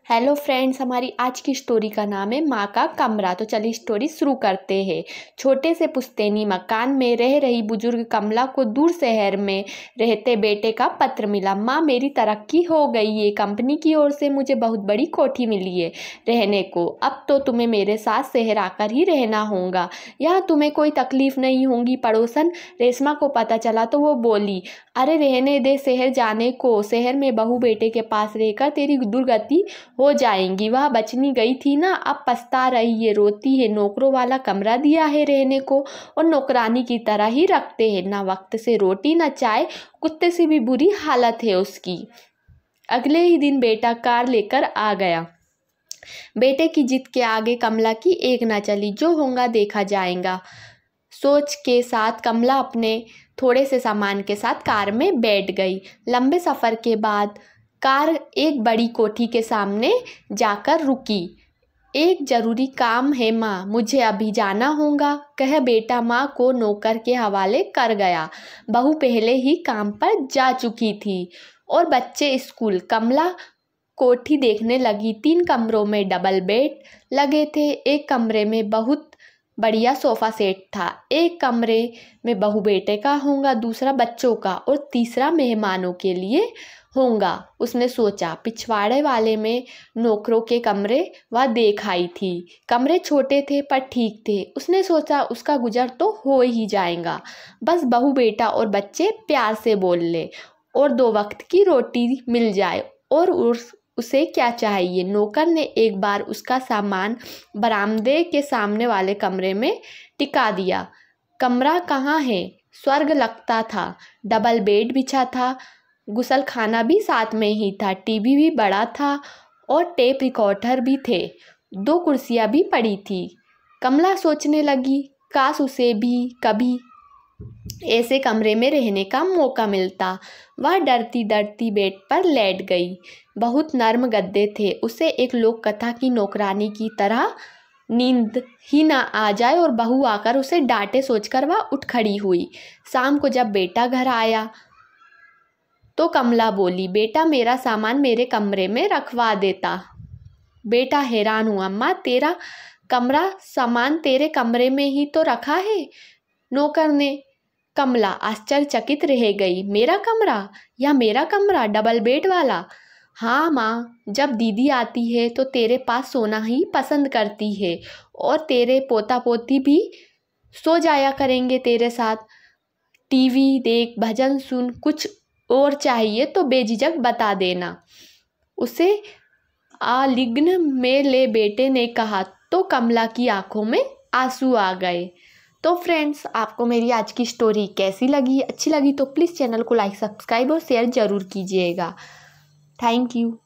Hello friends, हमारी आज की स्टोरी का नाम है माँ का कमरा। तो चलिए स्टोरी शुरू करते हैं। छोटे से पुश्तैनी मकान में रह रही बुजुर्ग कमला को दूर शहर में रहते बेटे का पत्र मिला। माँ, मेरी तरक्की हो गई है। कंपनी की ओर से मुझे बहुत बड़ी कोठी मिली है रहने को। अब तो तुम्हें मेरे साथ शहर आकर ही रहना होगा। यहाँ तुम्हें कोई तकलीफ नहीं होगी। पड़ोसन रेशमा को पता चला तो वो बोली, अरे रहने दे शहर जाने को। शहर में बहू बेटे के पास रहकर तेरी दुर्गति हो जाएंगी। वह बचनी गई थी ना, अब पछता रही है, रोती है। नौकरों वाला कमरा दिया है रहने को और नौकरानी की तरह ही रखते हैं। ना वक्त से रोटी ना चाय, कुत्ते से भी बुरी हालत है उसकी। अगले ही दिन बेटा कार लेकर आ गया। बेटे की जिद के आगे कमला की एक ना चली। जो होगा देखा जाएगा सोच के साथ कमला अपने थोड़े से सामान के साथ कार में बैठ गई। लंबे सफ़र के बाद कार एक बड़ी कोठी के सामने जाकर रुकी। एक जरूरी काम है माँ, मुझे अभी जाना होगा, कह बेटा माँ को नौकर के हवाले कर गया। बहू पहले ही काम पर जा चुकी थी और बच्चे स्कूल। कमला कोठी देखने लगी। 3 कमरों में डबल बेड लगे थे। एक कमरे में बहुत बढ़िया सोफ़ा सेट था। एक कमरे में बहू बेटे का होगा, दूसरा बच्चों का और तीसरा मेहमानों के लिए होगा। उसने सोचा। पिछवाड़े वाले में नौकरों के कमरे वह देख आई थी। कमरे छोटे थे पर ठीक थे। उसने सोचा उसका गुजर तो हो ही जाएगा, बस बहू बेटा और बच्चे प्यार से बोल ले और 2 वक्त की रोटी मिल जाए और उसे क्या चाहिए। नौकर ने एक बार उसका सामान बरामदे के सामने वाले कमरे में टिका दिया। कमरा कहाँ है? स्वर्ग लगता था। डबल बेड बिछा था, गुसल खाना भी साथ में ही था, टीवी भी बड़ा था और टेप रिकॉर्डर भी थे। 2 कुर्सियां भी पड़ी थी। कमला सोचने लगी, काश उसे भी कभी ऐसे कमरे में रहने का मौका मिलता। वह डरती डरती बेड पर लेट गई। बहुत नर्म गद्दे थे। उसे एक लोक कथा की नौकरानी की तरह नींद ही ना आ जाए और बहू आकर उसे डांटे सोचकर वह उठ खड़ी हुई। शाम को जब बेटा घर आया तो कमला बोली, बेटा मेरा सामान मेरे कमरे में रखवा देता। बेटा हैरान हुआ, माँ तेरा कमरा सामान तेरे कमरे में ही तो रखा है नौकर ने। कमला आश्चर्यचकित रह गई, मेरा कमरा? या मेरा कमरा डबल बेड वाला? हाँ माँ, जब दीदी आती है तो तेरे पास सोना ही पसंद करती है और तेरे पोता पोती भी सो जाया करेंगे तेरे साथ। टीवी देख, भजन सुन, कुछ और चाहिए तो बेझिझक बता देना, उसे आलिंगन में ले बेटे ने कहा तो कमला की आंखों में आंसू आ गए। तो फ्रेंड्स, आपको मेरी आज की स्टोरी कैसी लगी? अच्छी लगी तो प्लीज़ चैनल को लाइक, सब्सक्राइब और शेयर ज़रूर कीजिएगा। Thank you.